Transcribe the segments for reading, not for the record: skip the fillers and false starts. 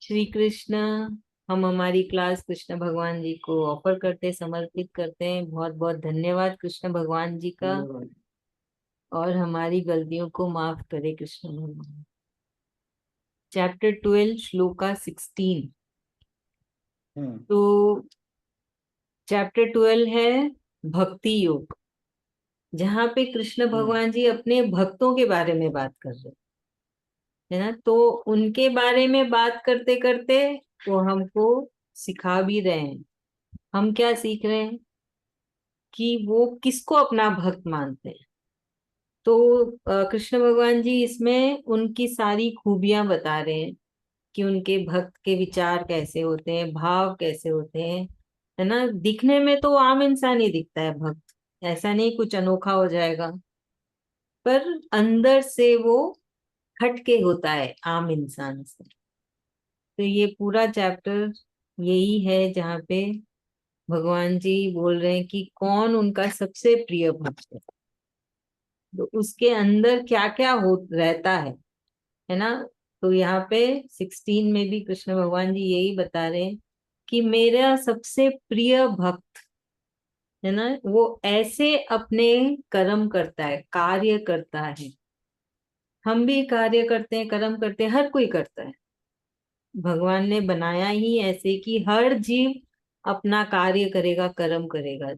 श्री कृष्ण। हम हमारी क्लास कृष्ण भगवान जी को ऑफर करते, समर्पित करते हैं। बहुत बहुत धन्यवाद कृष्ण भगवान जी का। धन्यवाद। और हमारी गलतियों को माफ करे कृष्ण भगवान। चैप्टर 12 श्लोका 16। हम्म। तो चैप्टर 12 है भक्ति योग, जहाँ पे कृष्ण हम्म। भगवान जी अपने भक्तों के बारे में बात कर रहे हैं ना। तो उनके बारे में बात करते करते वो हमको सिखा भी रहे हैं। हम क्या सीख रहे हैं कि वो किसको अपना भक्त मानते हैं। तो कृष्ण भगवान जी इसमें उनकी सारी खूबियां बता रहे हैं कि उनके भक्त के विचार कैसे होते हैं, भाव कैसे होते हैं, है ना। दिखने में तो आम इंसान ही दिखता है भक्त, ऐसा नहीं कुछ अनोखा हो जाएगा, पर अंदर से वो हटके होता है आम इंसान से। तो ये पूरा चैप्टर यही है जहाँ पे भगवान जी बोल रहे हैं कि कौन उनका सबसे प्रिय भक्त है। तो उसके अंदर क्या क्या हो रहता है ना। तो यहाँ पे 16 में भी कृष्ण भगवान जी यही बता रहे हैं कि मेरा सबसे प्रिय भक्त है ना, वो ऐसे अपने कर्म करता है, कार्य करता है। हम भी कार्य करते हैं, कर्म करते हैं, हर कोई करता है। भगवान ने बनाया ही ऐसे कि हर जीव अपना कार्य करेगा, कर्म करेगा।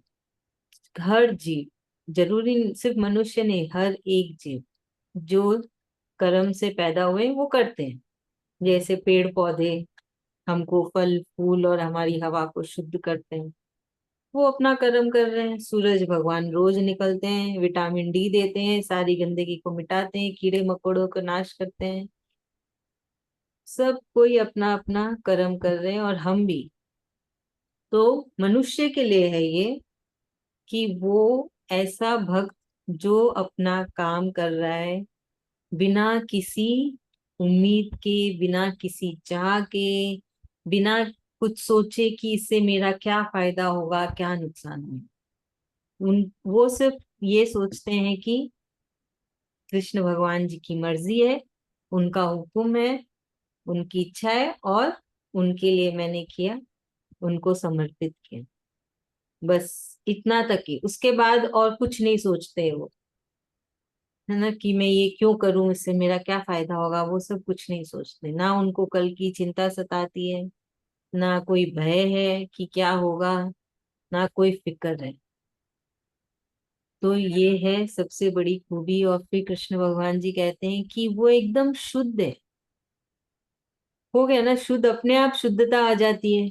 हर जीव, जरूरी सिर्फ मनुष्य नहीं, हर एक जीव जो कर्म से पैदा हुए वो करते हैं। जैसे पेड़ पौधे हमको फल फूल और हमारी हवा को शुद्ध करते हैं, वो अपना कर्म कर रहे हैं। सूरज भगवान रोज निकलते हैं, विटामिन डी देते हैं, सारी गंदगी को मिटाते हैं, कीड़े मकोड़ों को नाश करते हैं। सब कोई अपना अपना कर्म कर रहे हैं, और हम भी। तो मनुष्य के लिए है ये कि वो ऐसा भक्त जो अपना काम कर रहा है बिना किसी उम्मीद के, बिना किसी चाह के, बिना कुछ सोचे कि इससे मेरा क्या फायदा होगा, क्या नुकसान होगा। वो सिर्फ ये सोचते हैं कि कृष्ण भगवान जी की मर्जी है, उनका हुक्म है, उनकी इच्छा है, और उनके लिए मैंने किया, उनको समर्पित किया। बस इतना तक ही, उसके बाद और कुछ नहीं सोचते वो, है ना, कि मैं ये क्यों करूं, इससे मेरा क्या फायदा होगा। वो सब कुछ नहीं सोचते। ना उनको कल की चिंता सताती है, ना कोई भय है कि क्या होगा, ना कोई फिक्र है। तो ये है सबसे बड़ी खूबी। और फिर कृष्ण भगवान जी कहते हैं कि वो एकदम शुद्ध है। हो गया ना शुद्ध, अपने आप शुद्धता आ जाती है,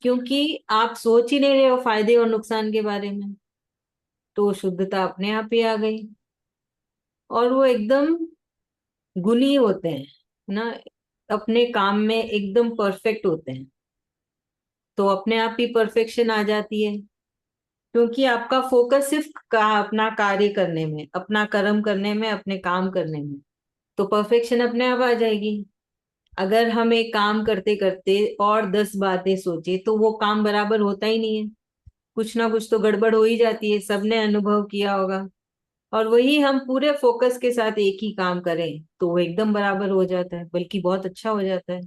क्योंकि आप सोच ही नहीं रहे हो फायदे और नुकसान के बारे में। तो शुद्धता अपने आप ही आ गई। और वो एकदम गुणी होते हैं ना, अपने काम में एकदम परफेक्ट होते हैं। तो अपने आप ही परफेक्शन आ जाती है, क्योंकि आपका फोकस सिर्फ अपना कार्य करने में, अपना कर्म करने में, अपने काम करने में। तो परफेक्शन अपने आप आ जाएगी। अगर हम एक काम करते करते और 10 बातें सोचे तो वो काम बराबर होता ही नहीं है। कुछ ना कुछ तो गड़बड़ हो ही जाती है, सबने अनुभव किया होगा। और वही हम पूरे फोकस के साथ एक ही काम करें तो वो एकदम बराबर हो जाता है, बल्कि बहुत अच्छा हो जाता है।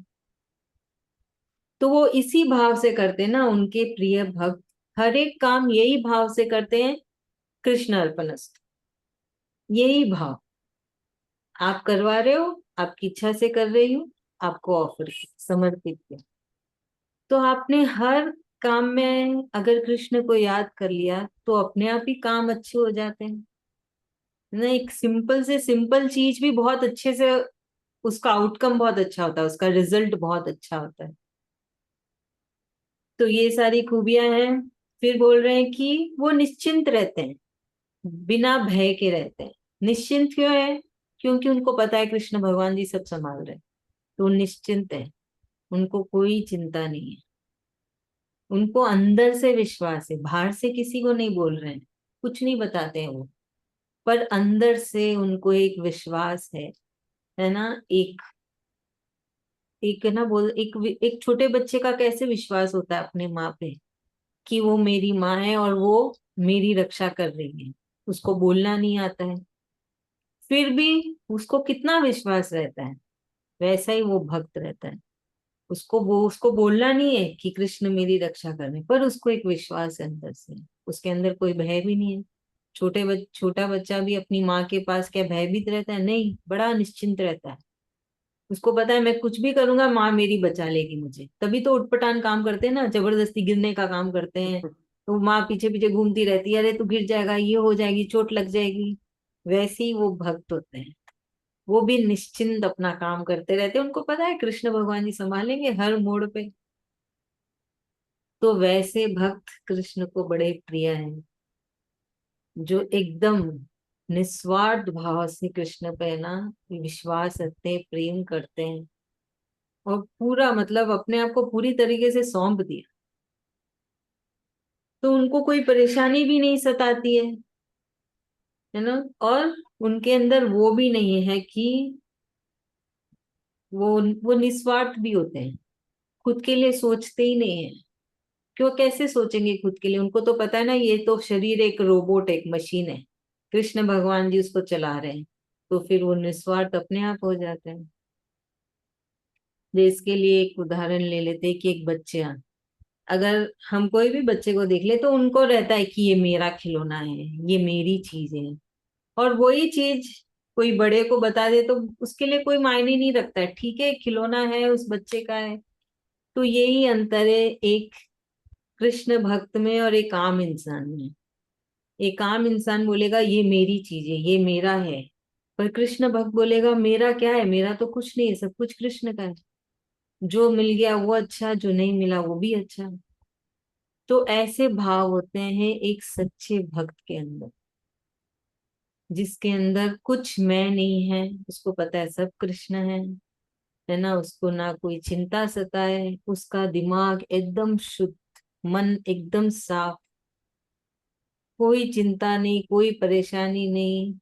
तो वो इसी भाव से करते हैं ना उनके प्रिय भक्त। हर एक काम यही भाव से करते हैं, कृष्ण अर्पणमस्तु। यही भाव आप करवा रहे हो, आपकी इच्छा से कर रही हूँ, आपको ऑफर समर्पित किया। तो आपने हर काम में अगर कृष्ण को याद कर लिया तो अपने आप ही काम अच्छे हो जाते हैं ना। एक सिंपल से सिंपल चीज भी बहुत अच्छे से, उसका आउटकम बहुत अच्छा होता है, उसका रिजल्ट बहुत अच्छा होता है। तो ये सारी खूबियां हैं। फिर बोल रहे हैं कि वो निश्चिंत रहते हैं, बिना भय के रहते हैं। निश्चिंत क्यों है? क्योंकि उनको पता है कृष्ण भगवान जी सब संभाल रहे हैं। तो वो निश्चिंत है, उनको कोई चिंता नहीं है। उनको अंदर से विश्वास है, बाहर से किसी को नहीं बोल रहे हैं, कुछ नहीं बताते हैं वो, पर अंदर से उनको एक विश्वास है ना। एक एक ना बोल एक छोटे बच्चे का कैसे विश्वास होता है अपने माँ पे, कि वो मेरी माँ है और वो मेरी रक्षा कर रही है। उसको बोलना नहीं आता है, फिर भी उसको कितना विश्वास रहता है, वैसा ही वो भक्त रहता है। उसको बोलना नहीं है कि कृष्ण मेरी रक्षा करने, पर उसको एक विश्वास है अंदर से। उसके अंदर कोई भय भी नहीं है। छोटा बच्चा भी अपनी माँ के पास क्या भयभीत रहता है? नहीं, बड़ा निश्चिंत रहता है। उसको पता है मैं कुछ भी करूंगा माँ मेरी बचा लेगी मुझे। तभी तो उटपटांग काम करते हैं ना, जबरदस्ती गिरने का काम करते हैं। तो माँ पीछे पीछे घूमती रहती है, अरे तू गिर जाएगा, ये हो जाएगी, चोट लग जाएगी। वैसे ही वो भक्त होते हैं। वो भी निश्चिंत अपना काम करते रहते हैं, उनको पता है कृष्ण भगवान जी संभालेंगे हर मोड़ पे। तो वैसे भक्त कृष्ण को बड़े प्रिय हैं, जो एकदम निस्वार्थ भाव से कृष्ण पे ना विश्वास रखते हैं, प्रेम करते हैं, और पूरा मतलब अपने आप को पूरी तरीके से सौंप दिया। तो उनको कोई परेशानी भी नहीं सताती है ना। और उनके अंदर वो भी नहीं है कि वो वो निस्वार्थ भी होते हैं, खुद के लिए सोचते ही नहीं है। क्यों, कैसे सोचेंगे खुद के लिए? उनको तो पता है ना ये तो शरीर एक रोबोट, एक मशीन है, कृष्ण भगवान जी उसको चला रहे हैं। तो फिर वो निस्वार्थ अपने आप हो जाते हैं। जैसे इसके लिए एक उदाहरण ले लेते हैं कि एक बच्चे, अगर हम कोई भी बच्चे को देख ले तो उनको रहता है कि ये मेरा खिलौना है, ये मेरी चीज है। और वही चीज कोई बड़े को बता दे तो उसके लिए कोई मायने नहीं रखता है, ठीक है खिलौना है, उस बच्चे का है। तो यही अंतर है एक कृष्ण भक्त में और एक आम इंसान में। एक आम इंसान बोलेगा ये मेरी चीज है, ये मेरा है। पर कृष्ण भक्त बोलेगा मेरा क्या है, मेरा तो कुछ नहीं है, सब कुछ कृष्ण का है। जो मिल गया वो अच्छा, जो नहीं मिला वो भी अच्छा। तो ऐसे भाव होते हैं एक सच्चे भक्त के अंदर, जिसके अंदर कुछ मैं नहीं है। उसको पता है सब कृष्ण है ना। उसको ना कोई चिंता सताए, उसका दिमाग एकदम शुद्ध, मन एकदम साफ, कोई चिंता नहीं, कोई परेशानी नहीं,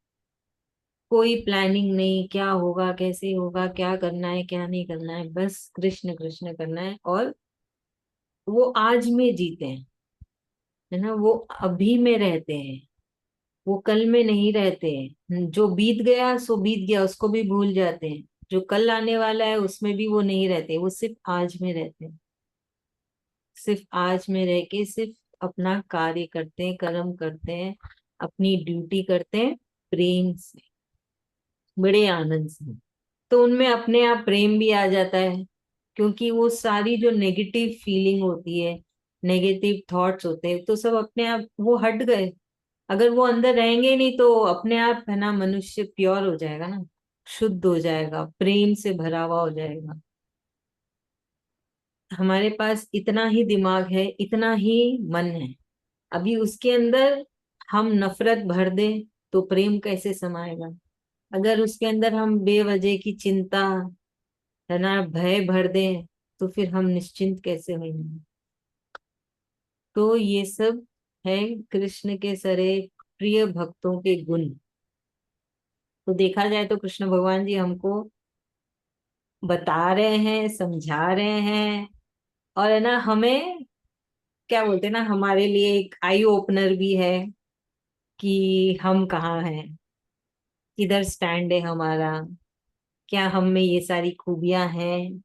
कोई प्लानिंग नहीं, क्या होगा कैसे होगा, क्या करना है क्या नहीं करना है, बस कृष्ण कृष्ण करना है। और वो आज में जीते हैं, है ना। वो अभी में रहते हैं, वो कल में नहीं रहते हैं। जो बीत गया सो बीत गया, उसको भी भूल जाते हैं। जो कल आने वाला है उसमें भी वो नहीं रहते, वो सिर्फ आज में रहते हैं। सिर्फ आज में रह के सिर्फ अपना कार्य करते हैं, कर्म करते हैं, अपनी ड्यूटी करते हैं, प्रेम से, बड़े आनंद से। तो उनमें अपने आप प्रेम भी आ जाता है, क्योंकि वो सारी जो नेगेटिव फीलिंग होती है, नेगेटिव थॉट्स होते हैं, तो सब अपने आप वो हट गए। अगर वो अंदर रहेंगे ही नहीं तो अपने आप है ना मनुष्य प्योर हो जाएगा ना, शुद्ध हो जाएगा, प्रेम से भरा हुआ हो जाएगा। हमारे पास इतना ही दिमाग है, इतना ही मन है, अभी उसके अंदर हम नफरत भर दें तो प्रेम कैसे समाएगा? अगर उसके अंदर हम बेवजह की चिंता, है ना, भय भर दें तो फिर हम निश्चिंत कैसे होंगे? तो ये सब है कृष्ण के सरे प्रिय भक्तों के गुण। तो देखा जाए तो कृष्ण भगवान जी हमको बता रहे हैं, समझा रहे हैं, और है ना हमें क्या बोलते हैं ना, हमारे लिए एक आई ओपनर भी है कि हम कहाँ हैं, किधर स्टैंड है हमारा, क्या हम में ये सारी खूबियां हैं,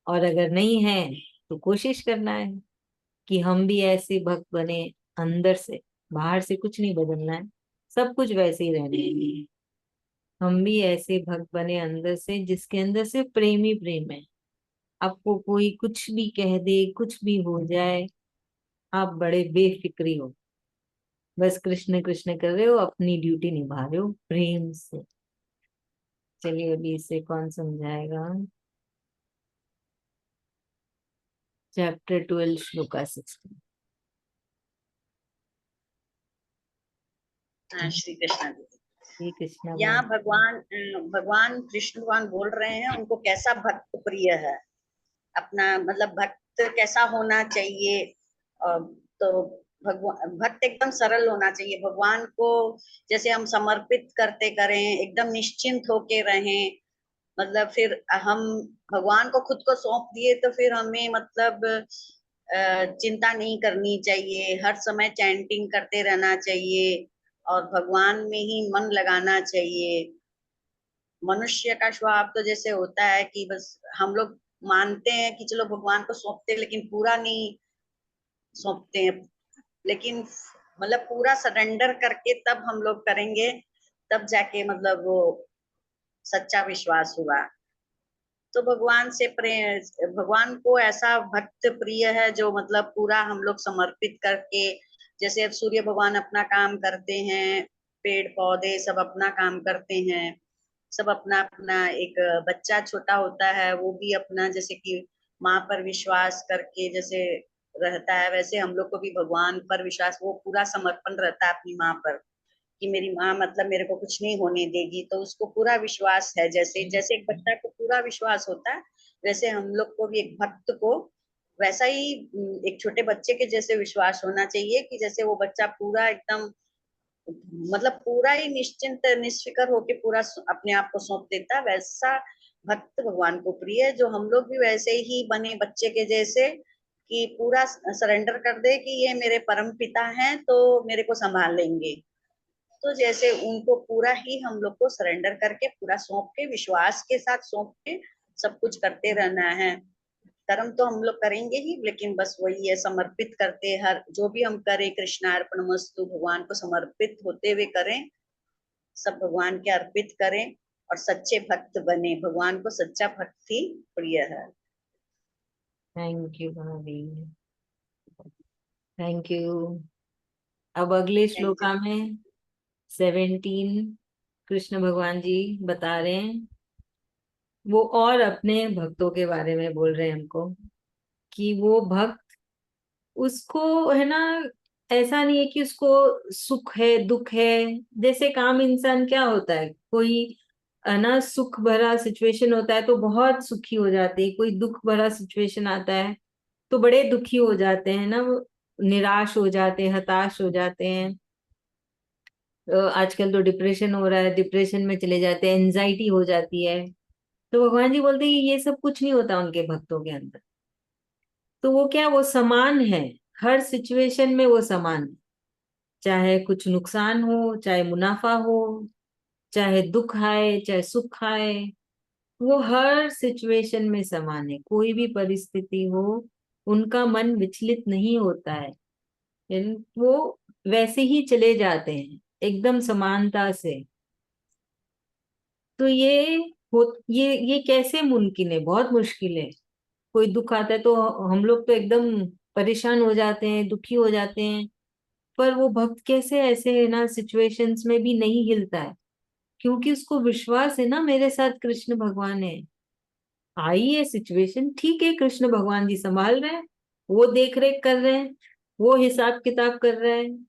और अगर नहीं है तो कोशिश करना है कि हम भी ऐसे भक्त बने अंदर से। बाहर से कुछ नहीं बदलना है, सब कुछ वैसे ही रहने है। हम भी ऐसे भक्त बने अंदर से जिसके अंदर से प्रेम ही प्रेम है। आपको कोई कुछ भी कह दे, कुछ भी हो जाए, आप बड़े बेफिक्री हो, बस कृष्ण कृष्ण कर रहे हो, अपनी ड्यूटी निभा रहे हो प्रेम से। चलिए अभी इसे कौन समझाएगा? चैप्टर 12 श्लोका 16। हाँ, श्री कृष्ण जी। श्री कृष्ण यहाँ बोल। भगवान कृष्ण भगवान बोल रहे हैं उनको कैसा भक्त प्रिय है, अपना मतलब भक्त कैसा होना चाहिए। तो भगवान भक्त एकदम सरल होना चाहिए, भगवान को जैसे हम समर्पित करते करें, एकदम निश्चिंत होके रहें। मतलब फिर हम भगवान को खुद को सौंप दिए तो फिर हमें मतलब चिंता नहीं करनी चाहिए, हर समय चैंटिंग करते रहना चाहिए और भगवान में ही मन लगाना चाहिए। मनुष्य का स्वभाव तो जैसे होता है कि बस हम लोग मानते हैं कि चलो भगवान को सौंपते हैं, लेकिन पूरा नहीं सौंपते हैं। लेकिन मतलब पूरा सरेंडर करके तब हम लोग करेंगे, तब जाके मतलब वो सच्चा विश्वास हुआ। तो भगवान से प्रेम, भगवान को ऐसा भक्त प्रिय है जो मतलब पूरा हम लोग समर्पित करके, जैसे अब सूर्य भगवान अपना काम करते हैं, पेड़ पौधे सब अपना काम करते हैं, सब अपना अपना, एक बच्चा छोटा होता है वो भी अपना जैसे कि माँ पर विश्वास करके जैसे रहता है, वैसे हम लोग को भी भगवान पर विश्वास, वो पूरा समर्पण रहता है अपनी माँ पर, कि मेरी माँ मतलब मेरे को कुछ नहीं होने देगी, तो उसको पूरा विश्वास है। जैसे जैसे एक बच्चा को पूरा विश्वास होता है, वैसे हम लोग को भी एक भक्त को वैसा ही एक छोटे बच्चे के जैसे विश्वास होना चाहिए, कि जैसे वो बच्चा पूरा एकदम मतलब पूरा ही निश्चिंत निष्फिक्र होके पूरा अपने आप को सौंप देता, वैसा भक्त भगवान को प्रिय है। जो हम लोग भी वैसे ही बने बच्चे के जैसे, कि पूरा सरेंडर कर दे कि ये मेरे परम पिता हैं तो मेरे को संभाल लेंगे। तो जैसे उनको पूरा ही हम लोग को सरेंडर करके पूरा सौंप के विश्वास के साथ सौंप के सब कुछ करते रहना है। कर्म तो हम लोग करेंगे ही, लेकिन बस वही है, समर्पित करते, हर जो भी हम करें कृष्णार्पणमस्तु, भगवान को समर्पित होते हुए करें, सब भगवान के अर्पित करें और सच्चे भक्त बने। भगवान को सच्चा भक्त ही प्रिय है। थैंक यू भाभी, थैंक यू। अब अगले थैंक यू। श्लोका में 17 कृष्ण भगवान जी बता रहे हैं, वो और अपने भक्तों के बारे में बोल रहे हैं हमको, कि वो भक्त, उसको है ना, ऐसा नहीं है कि उसको सुख है दुख है। जैसे काम इंसान क्या होता है, कोई है ना सुख भरा सिचुएशन होता है तो बहुत सुखी हो जाते हैं, कोई दुख भरा सिचुएशन आता है तो बड़े दुखी हो जाते हैं ना, वो निराश हो जाते हैं, हताश हो जाते हैं। आजकल तो डिप्रेशन हो रहा है, डिप्रेशन में चले जाते हैं, एंजाइटी हो जाती है। तो भगवान जी बोलते हैं कि ये सब कुछ नहीं होता उनके भक्तों के अंदर। तो वो क्या, वो समान है, हर सिचुएशन में वो समान है। चाहे कुछ नुकसान हो, चाहे मुनाफा हो, चाहे दुख आए, चाहे सुख आए, वो हर सिचुएशन में समान है। कोई भी परिस्थिति हो, उनका मन विचलित नहीं होता है, वो वैसे ही चले जाते हैं एकदम समानता से। तो ये कैसे मुमकिन है, बहुत मुश्किल है। कोई दुख आता है तो हम लोग तो एकदम परेशान हो जाते हैं, दुखी हो जाते हैं। पर वो भक्त कैसे ऐसे है ना सिचुएशंस में भी नहीं हिलता है, क्योंकि उसको विश्वास है ना, मेरे साथ कृष्ण भगवान है। आई है सिचुएशन, ठीक है, कृष्ण भगवान जी संभाल रहे हैं, वो देख रेख कर रहे हैं, वो हिसाब किताब कर रहे हैं,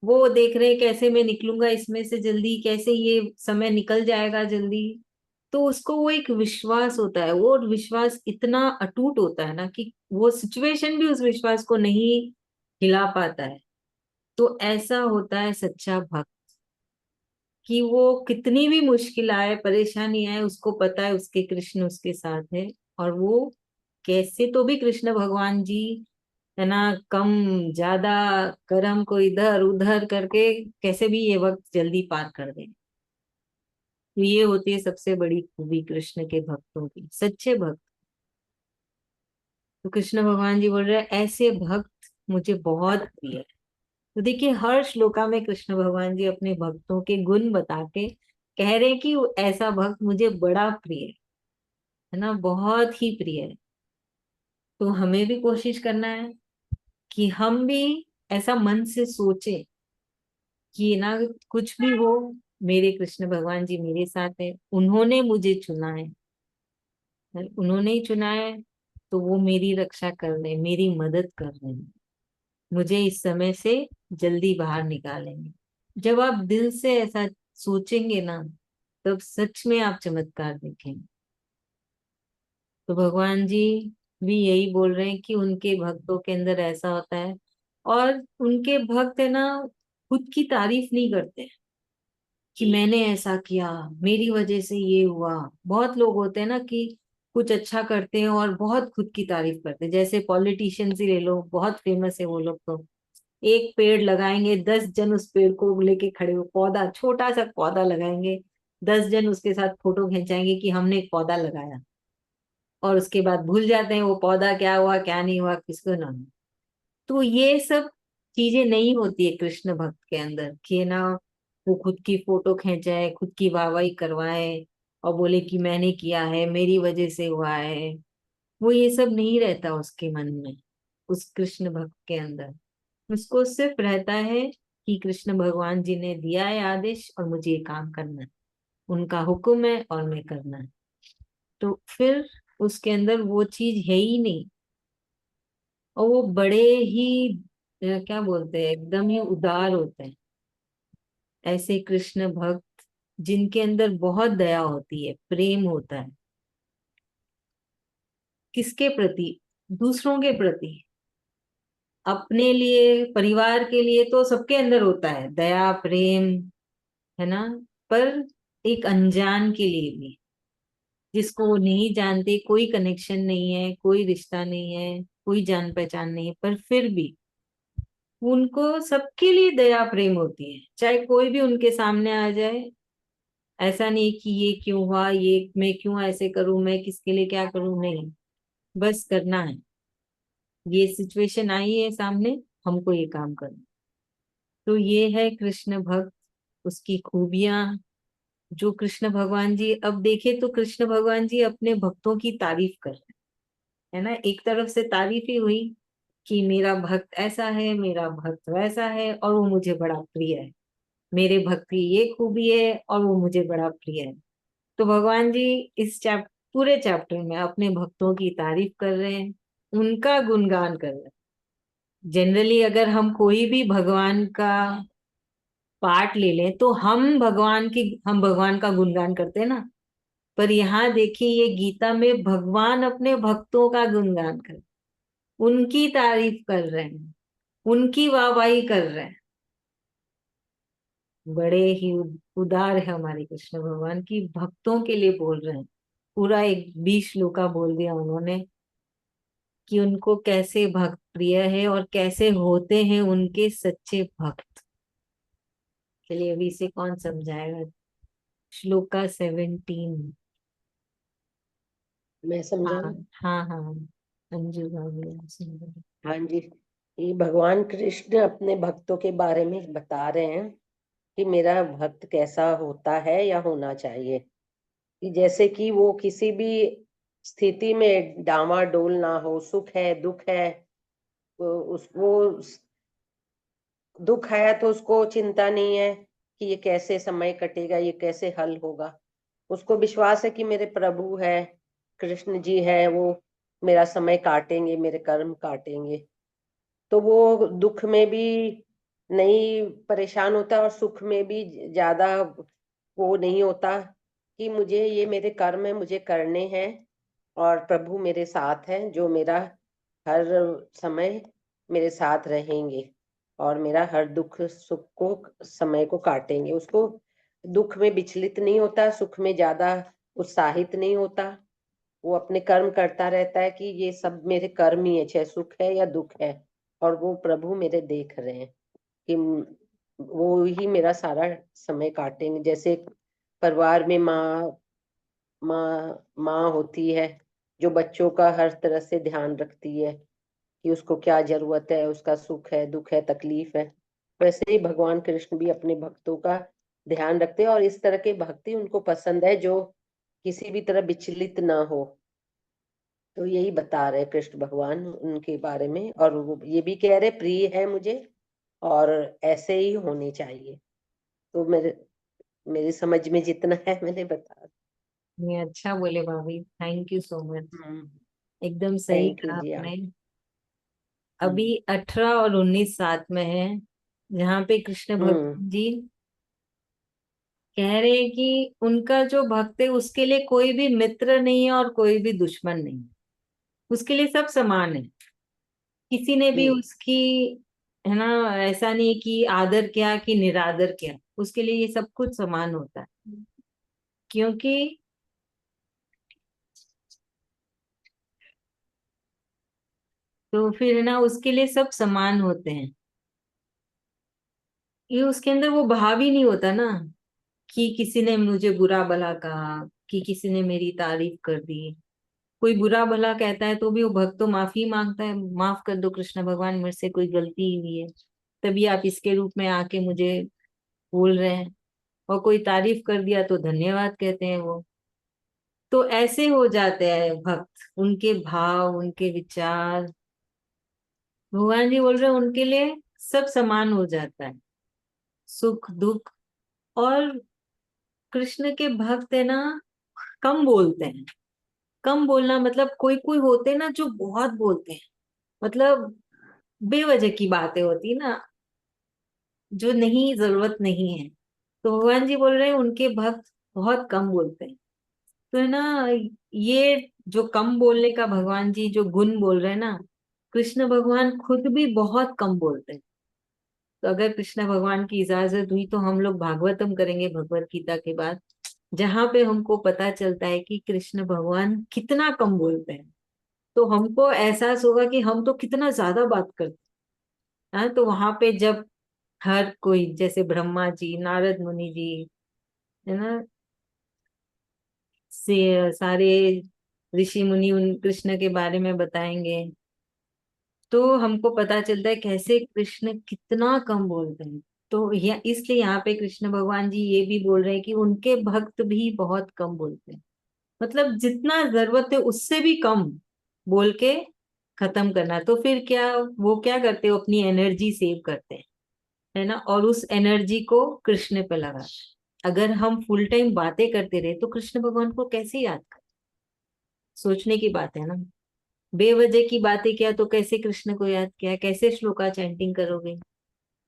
वो देख रहे हैं कैसे मैं निकलूंगा इसमें से जल्दी, कैसे ये समय निकल जाएगा जल्दी। तो उसको वो एक विश्वास होता है, वो विश्वास इतना अटूट होता है ना कि वो सिचुएशन भी उस विश्वास को नहीं हिला पाता है। तो ऐसा होता है सच्चा भक्त, कि वो कितनी भी मुश्किल आए, परेशानी आए, उसको पता है उसके कृष्ण उसके साथ है। और वो कैसे तो भी कृष्ण भगवान जी है ना, कम ज्यादा कर्म को इधर उधर करके कैसे भी ये वक्त जल्दी पार कर दें। तो ये होती है सबसे बड़ी खूबी कृष्ण के भक्तों की, सच्चे भक्त। तो कृष्ण भगवान जी बोल रहे हैं ऐसे भक्त मुझे बहुत प्रिय है। तो देखिए हर श्लोका में कृष्ण भगवान जी अपने भक्तों के गुण बता के कह रहे हैं कि ऐसा भक्त मुझे बड़ा प्रिय है ना, बहुत ही प्रिय है। तो हमें भी कोशिश करना है कि हम भी ऐसा मन से सोचे कि ना, कुछ भी हो, मेरे कृष्ण भगवान जी मेरे साथ है, उन्होंने मुझे चुना है, उन्होंने ही चुना है। तो वो मेरी रक्षा कर रहे हैं, मेरी मदद कर रहे हैं, मुझे इस समय से जल्दी बाहर निकालेंगे। जब आप दिल से ऐसा सोचेंगे ना, तब सच में आप चमत्कार देखेंगे। तो भगवान जी भी यही बोल रहे हैं कि उनके भक्तों के अंदर ऐसा होता है। और उनके भक्त है ना, खुद की तारीफ नहीं करते कि मैंने ऐसा किया, मेरी वजह से ये हुआ। बहुत लोग होते हैं ना कि कुछ अच्छा करते हैं और बहुत खुद की तारीफ करते हैं, जैसे पॉलिटिशियंस ही ले लो, बहुत फेमस है वो लोग। तो एक पेड़ लगाएंगे, 10 जन उस पेड़ को लेके खड़े हो, पौधा छोटा सा पौधा लगाएंगे, 10 जन उसके साथ फोटो खिंचाएंगे कि हमने एक पौधा लगाया। और उसके बाद भूल जाते हैं वो पौधा क्या हुआ क्या नहीं हुआ किसको ना। तो ये सब चीजें नहीं होती है कृष्ण भक्त के अंदर कि ना वो खुद की फोटो खींचाए, खुद की वाहवाही करवाए और बोले कि मैंने किया है, मेरी वजह से हुआ है। वो ये सब नहीं रहता उसके मन में, उस कृष्ण भक्त के अंदर। उसको सिर्फ रहता है कि कृष्ण भगवान जी ने दिया है आदेश और मुझे ये काम करना है, उनका हुक्म है और मैं करना है। तो फिर उसके अंदर वो चीज है ही नहीं। और वो बड़े ही क्या बोलते हैं, एकदम ही उदार होते हैं ऐसे कृष्ण भक्त, जिनके अंदर बहुत दया होती है, प्रेम होता है। किसके प्रति? दूसरों के प्रति। अपने लिए, परिवार के लिए तो सबके अंदर होता है दया प्रेम, है ना। पर एक अनजान के लिए भी, जिसको वो नहीं जानते, कोई कनेक्शन नहीं है, कोई रिश्ता नहीं है, कोई जान पहचान नहीं है, पर फिर भी उनको सबके लिए दया प्रेम होती है, चाहे कोई भी उनके सामने आ जाए। ऐसा नहीं कि ये क्यों हुआ, ये मैं क्यों ऐसे करूं, मैं किसके लिए क्या करूं, नहीं, बस करना है। ये सिचुएशन आई है सामने, हमको ये काम करना। तो ये है कृष्ण भक्त, उसकी खूबियां। जो कृष्ण भगवान जी, अब देखे तो कृष्ण भगवान जी अपने भक्तों की तारीफ कर रहे हैं, है ना। एक तरफ से तारीफ ही हुई कि मेरा भक्त ऐसा है, मेरा भक्त वैसा है और वो मुझे बड़ा प्रिय है, मेरे भक्त की ये खूबी है और वो मुझे बड़ा प्रिय है। तो भगवान जी इस पूरे चैप्टर में अपने भक्तों की तारीफ कर रहे हैं, उनका गुणगान कर रहे हैं। जनरली अगर हम कोई भी भगवान का पार्ट ले लें तो हम भगवान का गुणगान करते हैं ना। पर यहाँ देखिए, ये गीता में भगवान अपने भक्तों का गुणगान कर, उनकी तारीफ कर रहे हैं, उनकी वाहवाही कर रहे हैं। बड़े ही उदार है हमारे कृष्ण भगवान की, भक्तों के लिए बोल रहे हैं। पूरा एक 20 श्लोका बोल दिया उन्होंने कि उनको कैसे भक्त प्रिय है और कैसे होते हैं उनके सच्चे भक्त। चलिए अभी इसे कौन समझाएगा? श्लोका 17। मैं हाँ समझाऊं? हाँ हाँ, अंजू भाभी आप सुन। हाँ जी। ये भगवान कृष्ण अपने भक्तों के बारे में बता रहे हैं कि मेरा भक्त कैसा होता है या होना चाहिए। कि जैसे कि वो किसी भी स्थिति में डामाडोल ना हो, सुख है दुख है, वो दुख है तो उसको चिंता नहीं है कि ये कैसे समय कटेगा, ये कैसे हल होगा। उसको विश्वास है कि मेरे प्रभु है, कृष्ण जी है, वो मेरा समय काटेंगे, मेरे कर्म काटेंगे। तो वो दुख में भी नहीं परेशान होता और सुख में भी ज्यादा वो नहीं होता कि मुझे ये मेरे कर्म है, मुझे करने हैं और प्रभु मेरे साथ है जो मेरा हर समय मेरे साथ रहेंगे और मेरा हर दुख सुख को समय को काटेंगे। उसको दुख में विचलित नहीं होता, सुख में ज्यादा उत्साहित नहीं होता। वो अपने कर्म करता रहता है कि ये सब मेरे कर्म ही है, चाहे सुख है या दुख है, और वो प्रभु मेरे देख रहे हैं कि वो ही मेरा सारा समय काटेंगे। जैसे परिवार में माँ होती है जो बच्चों का हर तरह से ध्यान रखती है कि उसको क्या जरूरत है, उसका सुख है दुख है तकलीफ है। वैसे ही भगवान कृष्ण भी अपने भक्तों का ध्यान रखते हैं और इस तरह के भक्ति उनको पसंद है जो किसी भी तरह विचलित ना हो। तो यही बता रहे कृष्ण भगवान उनके बारे में, और वो ये भी कह रहे प्रिय है मुझे और ऐसे ही होने चाहिए। तो मेरी समझ में जितना है मैंने बता। ये अच्छा बोले भाभी, थैंक यू सो मच। हम्म। एकदम सही थैंक यू कहा जी आपने। आप। अभी हम्म। 18 और 19 साथ में है, जहाँ पे कृष्ण हम्म। भगवान जी कह रहे हैं कि उनका जो भक्त है उसके लिए कोई भी मित्र नहीं है और कोई भी दुश्मन नहीं है, उसके लिए सब समान है। किसी ने भी जी। उसकी, है ना, ऐसा नहीं कि आदर किया कि निरादर किया, उसके लिए ये सब कुछ समान होता है। क्योंकि तो फिर है ना, उसके लिए सब समान होते हैं। ये उसके अंदर वो भाव ही नहीं होता ना कि किसी ने मुझे बुरा भला कहा, कि किसी ने मेरी तारीफ कर दी, कोई बुरा भला कहता है तो भी वो भक्त तो माफी मांगता है, माफ कर दो कृष्ण भगवान, मेरे से कोई गलती हुई है, तभी आप इसके रूप में आके मुझे बोल रहे हैं। और कोई तारीफ कर दिया तो धन्यवाद कहते हैं वो। तो ऐसे हो जाते हैं भक्त, उनके भाव, उनके विचार, भगवान जी बोल रहे हैं उनके लिए सब समान हो जाता है, सुख दुख। और कृष्ण के भक्त है ना, कम बोलते हैं। कम बोलना मतलब कोई कोई होते हैं ना जो बहुत बोलते हैं, मतलब बेवजह की बातें होती है ना, जो नहीं, जरूरत नहीं है। तो भगवान जी बोल रहे हैं उनके भक्त बहुत कम बोलते हैं। तो है ना, ये जो कम बोलने का भगवान जी जो गुण बोल रहे हैं ना, कृष्ण भगवान खुद भी बहुत कम बोलते हैं। तो अगर कृष्ण भगवान की इजाजत हुई तो हम लोग भागवतम करेंगे भगवत गीता के बाद, जहां पे हमको पता चलता है कि कृष्ण भगवान कितना कम बोलते हैं। तो हमको एहसास होगा कि हम तो कितना ज्यादा बात करते हैं। हाँ, तो वहां पे जब हर कोई, जैसे ब्रह्मा जी, नारद मुनि जी, है ना, से सारे ऋषि मुनि उन कृष्ण के बारे में बताएंगे, तो हमको पता चलता है कैसे कृष्ण कितना कम बोलते हैं। तो इसलिए यहाँ पे कृष्ण भगवान जी ये भी बोल रहे हैं कि उनके भक्त भी बहुत कम बोलते हैं, मतलब जितना जरूरत है उससे भी कम बोल के खत्म करना। तो फिर क्या, वो क्या करते हो, अपनी एनर्जी सेव करते हैं, है ना, और उस एनर्जी को कृष्ण पे लगा। अगर हम फुल टाइम बातें करते रहे तो कृष्ण भगवान को कैसे याद कर, सोचने की बात है ना। बेवजह की बातें किया तो कैसे कृष्ण को याद किया, कैसे श्लोका चैंटिंग करोगे।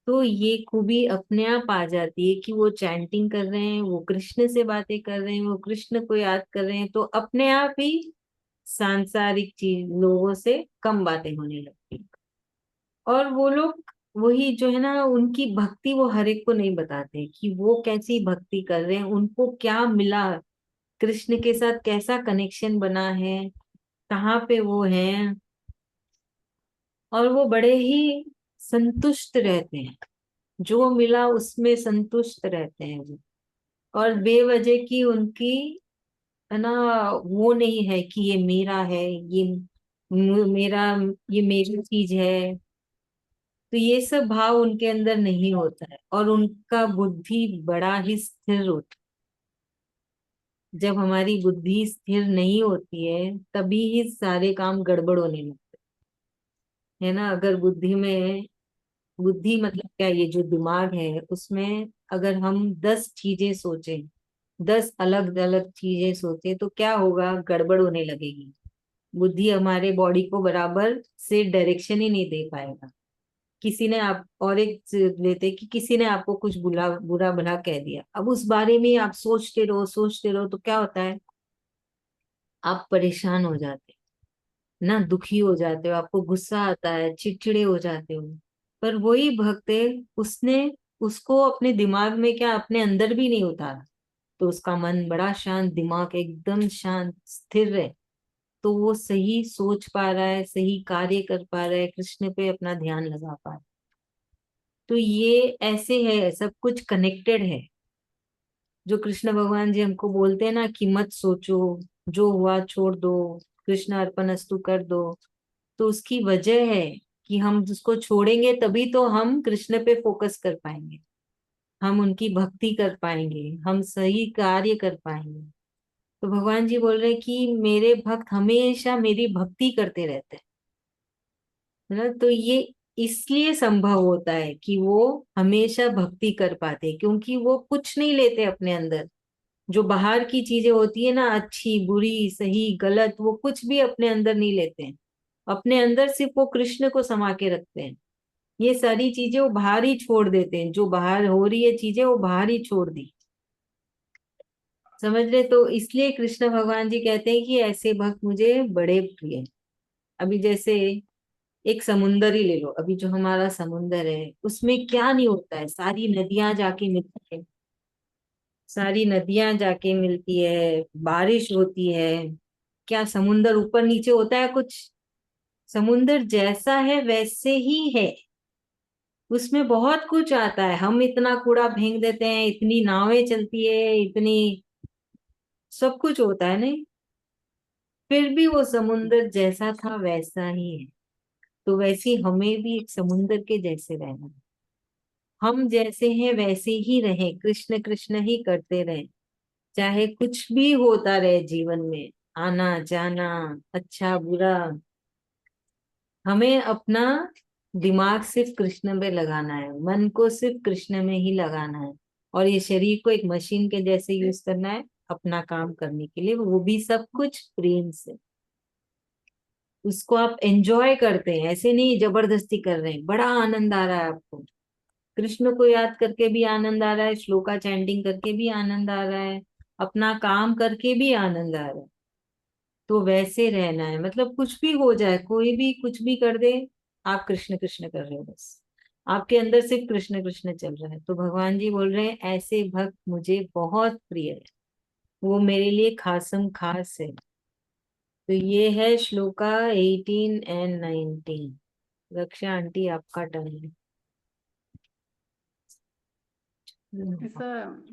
तो ये खूबी अपने आप आ जाती है कि वो चैंटिंग कर रहे हैं, वो कृष्ण से बातें कर रहे हैं, वो कृष्ण को याद कर रहे हैं, तो अपने आप ही सांसारिक चीज लोगों से कम बातें होने लगती। और वो लोग वही जो है ना, उनकी भक्ति वो हर एक को नहीं बताते कि वो कैसी भक्ति कर रहे हैं, उनको क्या मिला, कृष्ण के साथ कैसा कनेक्शन बना है, कहाँ पे वो हैं। और वो बड़े ही संतुष्ट रहते हैं, जो मिला उसमें संतुष्ट रहते हैं वो। और बेवजह की उनकी, है ना, वो नहीं है कि ये मेरा है, ये मेरा, ये मेरी चीज है। तो ये सब भाव उनके अंदर नहीं होता है, और उनका बुद्धि बड़ा ही स्थिर होता है। जब हमारी बुद्धि स्थिर नहीं होती है तभी ही सारे काम गड़बड़ होने लगते हैं, है ना। अगर बुद्धि में, बुद्धि मतलब क्या, ये जो दिमाग है उसमें अगर हम 10 चीजें सोचें, 10 अलग अलग चीजें सोचे, तो क्या होगा, गड़बड़ होने लगेगी। बुद्धि हमारे बॉडी को बराबर से डायरेक्शन ही नहीं दे पाएगा। किसी ने आप, और एक लेते कि किसी ने आपको कुछ बुरा बुरा भला कह दिया, अब उस बारे में आप सोचते रहो तो क्या होता है, आप परेशान हो जाते हो ना, दुखी हो जाते हो, आपको गुस्सा आता है, चिड़चिड़े हो जाते हो। पर वही भक्त है, उसने उसको अपने दिमाग में क्या, अपने अंदर भी नहीं उतारा, तो उसका मन बड़ा शांत, दिमाग एकदम शांत स्थिर है। तो वो सही सोच पा रहा है, सही कार्य कर पा रहा है, कृष्ण पे अपना ध्यान लगा पा रहा है। तो ये ऐसे है, सब कुछ कनेक्टेड है। जो कृष्ण भगवान जी हमको बोलते हैं ना कि मत सोचो, जो हुआ छोड़ दो, कृष्ण अर्पणस्तु कर दो, तो उसकी वजह है कि हम उसको छोड़ेंगे तभी तो हम कृष्ण पे फोकस कर पाएंगे, हम उनकी भक्ति कर पाएंगे, हम सही कार्य कर पाएंगे। तो भगवान जी बोल रहे हैं कि मेरे भक्त हमेशा मेरी भक्ति करते रहते हैं, है ना। तो ये इसलिए संभव होता है कि वो हमेशा भक्ति कर पाते हैं, क्योंकि वो कुछ नहीं लेते अपने अंदर। जो बाहर की चीजें होती है ना, अच्छी बुरी सही गलत, वो कुछ भी अपने अंदर नहीं लेते हैं। अपने अंदर सिर्फ वो कृष्ण को समा के रखते हैं। ये सारी चीजें वो बाहर ही छोड़ देते हैं, जो बाहर हो रही है चीजें वो बाहर ही छोड़ दी, समझ रहे। तो इसलिए कृष्ण भगवान जी कहते हैं कि ऐसे भक्त मुझे बड़े प्रिय हैं। अभी जैसे एक समुंदर ही ले लो, अभी जो हमारा समुंदर है उसमें क्या नहीं होता है, सारी नदियां जाके मिलती है, सारी नदियां जाके मिलती है, बारिश होती है। क्या समुंदर ऊपर नीचे होता है कुछ, समुंदर जैसा है वैसे ही है, उसमें बहुत कुछ आता है। हम इतना कूड़ा फेंक देते हैं, इतनी नावें चलती है, इतनी सब कुछ होता है नहीं। फिर भी वो समुंदर जैसा था वैसा ही है। तो वैसे हमें भी एक समुंदर के जैसे रहना है। हम जैसे हैं वैसे ही रहें, कृष्ण कृष्ण ही करते रहें, चाहे कुछ भी होता रहे जीवन में, आना जाना, अच्छा बुरा। हमें अपना दिमाग सिर्फ कृष्ण पे लगाना है, मन को सिर्फ कृष्ण में ही लगाना है, और ये शरीर को एक मशीन के जैसे यूज करना है अपना काम करने के लिए, वो भी सब कुछ प्रेम से। उसको आप एंजॉय करते हैं, ऐसे नहीं जबरदस्ती कर रहे हैं। बड़ा आनंद आ रहा है आपको, कृष्ण को याद करके भी आनंद आ रहा है, श्लोका चैंटिंग करके भी आनंद आ रहा है, अपना काम करके भी आनंद आ रहा है। तो वैसे रहना है, मतलब कुछ भी हो जाए, कोई भी कुछ भी कर दे, आप कृष्ण कृष्ण कर रहे हो बस, आपके अंदर सिर्फ कृष्ण कृष्ण चल रहा है। तो भगवान जी बोल रहे हैं ऐसे भक्त मुझे बहुत प्रिय है, वो मेरे लिए खासम खास है। तो ये है श्लोका 18 और 19। रक्षा आंटी आपका टर्न है। ऐसा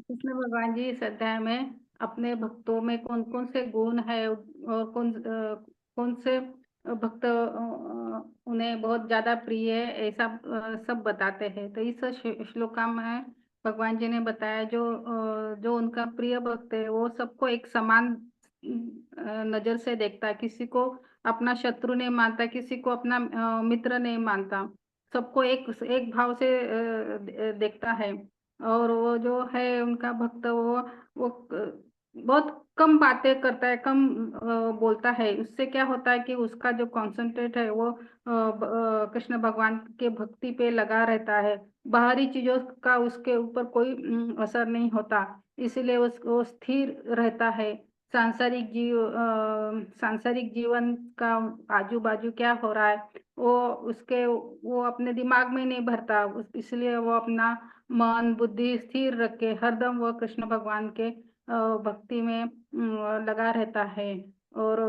कृष्ण भगवान जी इस अध्याय में अपने भक्तों में कौन कौन से गुण है और कौन से भक्त उन्हें बहुत ज्यादा प्रिय है, ऐसा सब बताते हैं। तो इस श्लोका में भगवान जी ने बताया जो उनका प्रिय भक्त है वो सबको एक समान नजर से देखता है, किसी को अपना शत्रु नहीं मानता, किसी को अपना मित्र नहीं मानता, सबको एक एक भाव से देखता है। और वो जो है उनका भक्त, वो बहुत कम बातें करता है, कम बोलता है। उससे क्या होता है कि उसका जो कंसंट्रेट है वो कृष्ण भगवान के भक्ति पे लगा रहता है, बाहरी चीजों का उसके ऊपर कोई असर नहीं होता। इसीलिए वो स्थिर रहता है। सांसारिक जीवन का आजू बाजू क्या हो रहा है वो अपने दिमाग में नहीं भरता। इसलिए वो अपना मन बुद्धि स्थिर रख के हरदम वो कृष्ण भगवान के भक्ति में लगा रहता है। और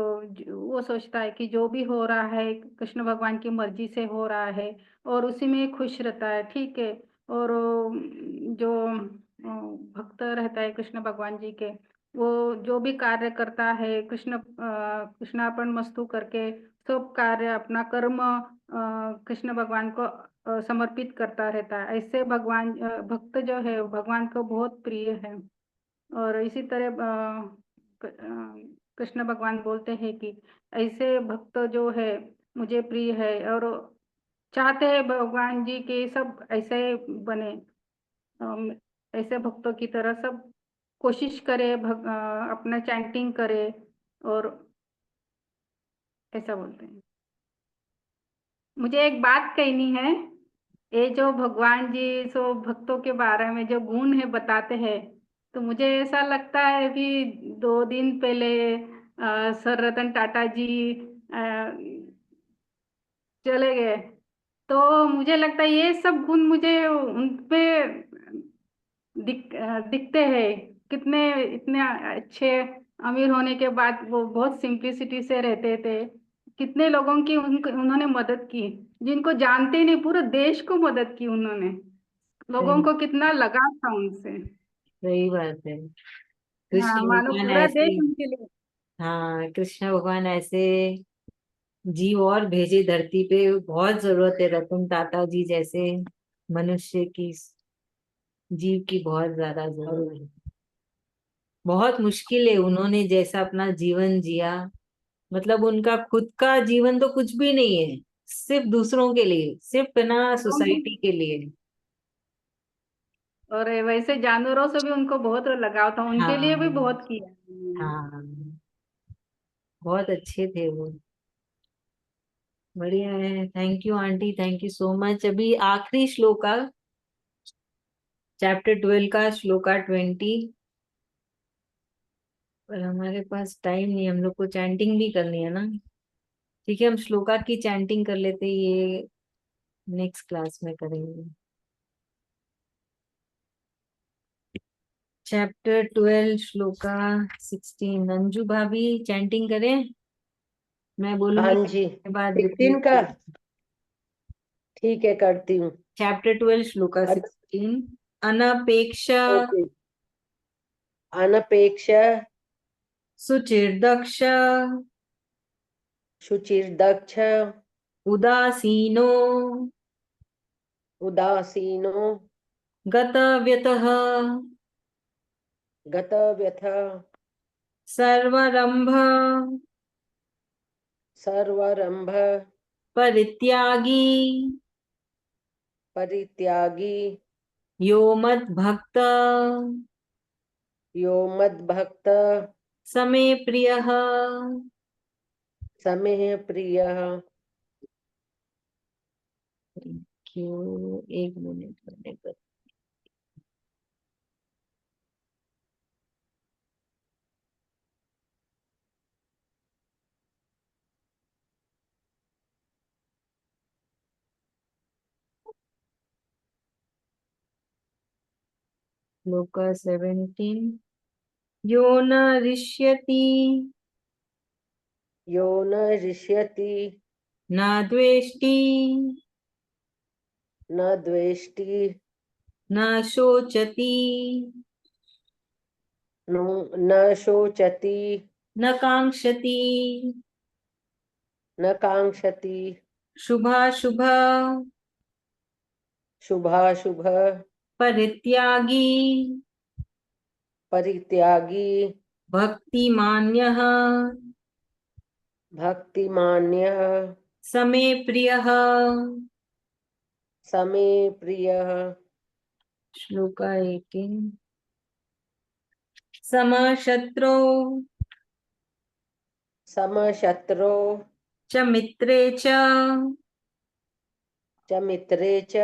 वो सोचता है कि जो भी हो रहा है कृष्ण भगवान की मर्जी से हो रहा है, और उसी में खुश रहता है। ठीक है। और जो भक्त रहता है कृष्ण भगवान जी के, वो जो भी कार्य करता है कृष्णार्पण मस्तु करके सब कार्य अपना कर्म कृष्ण भगवान को समर्पित करता रहता है। ऐसे भक्त जो है भगवान को बहुत प्रिय है। और इसी तरह कृष्ण भगवान बोलते हैं कि ऐसे भक्त जो है मुझे प्रिय है, और चाहते हैं भगवान जी के सब ऐसे बने। अम, ऐसे भक्तों की तरह सब कोशिश करे, अपना चैंटिंग करे, और ऐसा बोलते हैं। मुझे एक बात कहनी है, ये जो भगवान जी सो भक्तों के बारे में जो गुण है बताते हैं, तो मुझे ऐसा लगता है कि 2 दिन पहले सर रतन टाटा जी अ, चले गए। तो मुझे लगता है ये सब गुण मुझे उनपे दिखते हैं। कितने इतने अच्छे अमीर होने के बाद वो बहुत सिंपलिसिटी से रहते थे। कितने लोगों की उन्होंने मदद की, जिनको जानते ही नहीं पूरे देश को मदद की उन्होंने। लोगों सही को कितना लगाव था उनसे। सही बात है। हाँ, कृष्ण मानो भगवान पूरा ऐसे, देश उनके लिए। हाँ कृष्ण भगवान ऐसे जीव और भेजे धरती पे, बहुत जरूरत है रतन टाटा जी जैसे मनुष्य की, जीव की बहुत ज्यादा जरूरत है। बहुत मुश्किल है उन्होंने जैसा अपना जीवन जिया, मतलब उनका खुद का जीवन तो कुछ भी नहीं है, सिर्फ दूसरों के लिए, सिर्फ ना लोगों को, सोसाइटी के लिए। और वैसे जानवरों से भी उनको बहुत लगाव था, उनके लिए भी हाँ बहुत किया उन्होंने। हाँ, बहुत अच्छे थे वो। बढ़िया है, thank you aunty, thank you so much. अभी आखिरी श्लोका, चैप्टर 12 का श्लोका 20। पर हमारे पास टाइम नहीं, हम लोग को चैंटिंग भी करनी है ना। ठीक है, हम श्लोका की चैंटिंग कर लेते हैं, ये नेक्स्ट क्लास में करेंगे। चैप्टर 12 श्लोका 16। अंजू भाभी चैंटिंग करें, मैं हाँ बोलूंगी जी, के बाद 16 रिपीट का करें। ठीक है, करती हूँ। चैप्टर 12 श्लोका 16। अनपेक्ष ओके। अनपेक्ष सुचिर्दक्ष शुचिर्दक्ष उदासीनो उदासीनो गतव्यतः गतव्यथ सर्वरंभ सर्वरंभ परित्यागी परित्यागी यो मद्भक्त यो मद्भक्त समे प्रियः। समे प्रियः। क्यों, एक मिनट करने पर। श्लोक 17। यो न रिष्यति यो न रिष्यति न द्वेष्टि न द्वेष्टि न शोचति न शोचति न कांक्षति न कांक्षति शुभाशुभ शुभाशुभ परित्यागी परित्यागी भक्तिमान्यः भक्तिमान्यः समे प्रियः। समे प्रियः। श्लोक 18। समशत्रौ समशत्रो च मित्रे च मित्रे च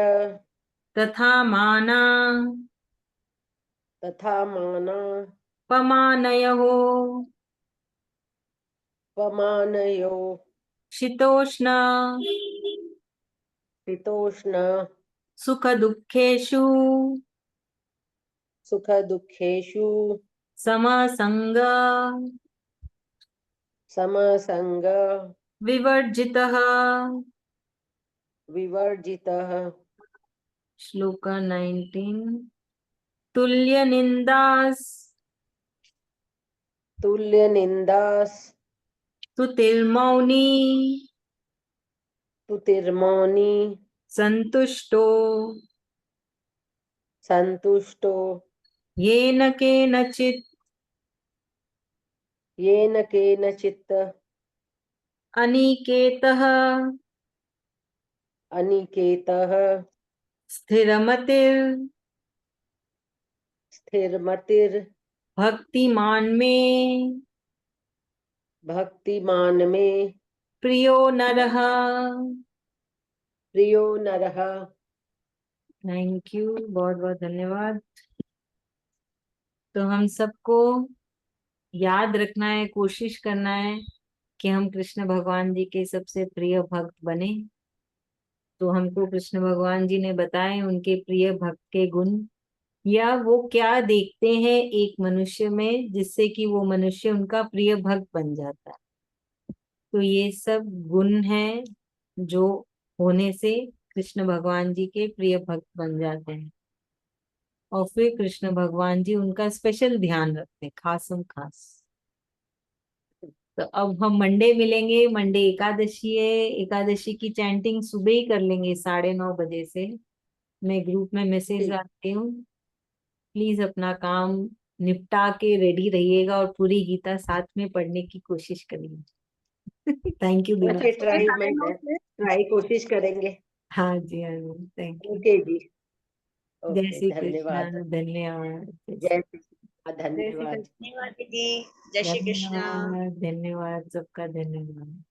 तथा माना तथा माना पमानयोः पमानयो शीतोष्ण शीतोष्ण सुख दुःखेषु सुख दुःखेषु समसंग समसंग विवर्जितः। विवर्जितः। श्लोक 19। तुल्य निंदास तुल्य निंदास स्तुतिर्मौनी तुतिर्मौनी संतुष्टो संतुष्टो येन केनचित् येन केनचित् अनिकेतः अनिकेतः स्थिरमतिर् स्थिरमतिर् भक्तिमान में भक्तिमान में प्रियो नरः। प्रियो नरः। थैंक यू, बहुत बहुत धन्यवाद। तो हम सबको याद रखना है, कोशिश करना है कि हम कृष्ण भगवान जी के सबसे प्रिय भक्त बने। तो हमको कृष्ण भगवान जी ने बताए उनके प्रिय भक्त के गुण, या वो क्या देखते हैं एक मनुष्य में जिससे कि वो मनुष्य उनका प्रिय भक्त बन जाता है। तो ये सब गुण हैं जो होने से कृष्ण भगवान जी के प्रिय भक्त बन जाते हैं, और फिर कृष्ण भगवान जी उनका स्पेशल ध्यान रखते हैं, खासम खास। तो अब हम मंडे मिलेंगे, मंडे एकादशी है, एकादशी की चैंटिंग सुबह ही कर लेंगे 9:30 बजे से। मैं ग्रुप में मैसेज ठीक। डालती हूँ, प्लीज अपना काम निपटा के रेडी रहिएगा और पूरी गीता साथ में पढ़ने की कोशिश करिए। थैंक यू दीदी। ओके, सुबह ट्राई में 9:30 से ट्राई कोशिश करेंगे। हाँ जी, हाँ जी, थैंक यू। ओके जी। जय ओके, श्री कृष्ण, धन्यवाद। धन्यवाद। जय श्री कृष्ण, जय श्री धन्यवाद। कृष्ण। धन्यवाद दीदी। जय श्री कृष्ण। धन्यवाद, धन्यवाद, सबका धन्यवाद।